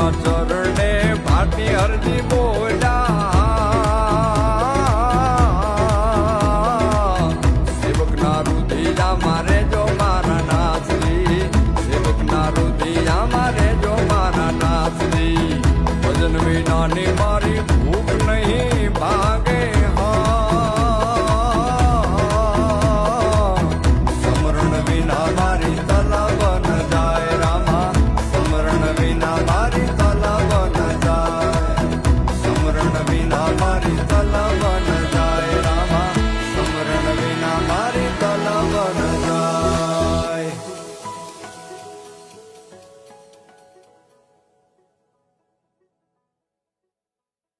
ના ચરણે ભાટી હરજી બોલ્યા સેવક ના રુધિયા મારે જો મારા નાસરી સેવક ના રુધિયા મારે જો મારા નાસરી ભજન વિનાની મારી ભૂખ નહીં ભાગે સમરણ વિના મારી તલબ ન જાય રામા સમરણ વિના મારી તલબ ન જાય સમરણ વિના મારી તલબ ન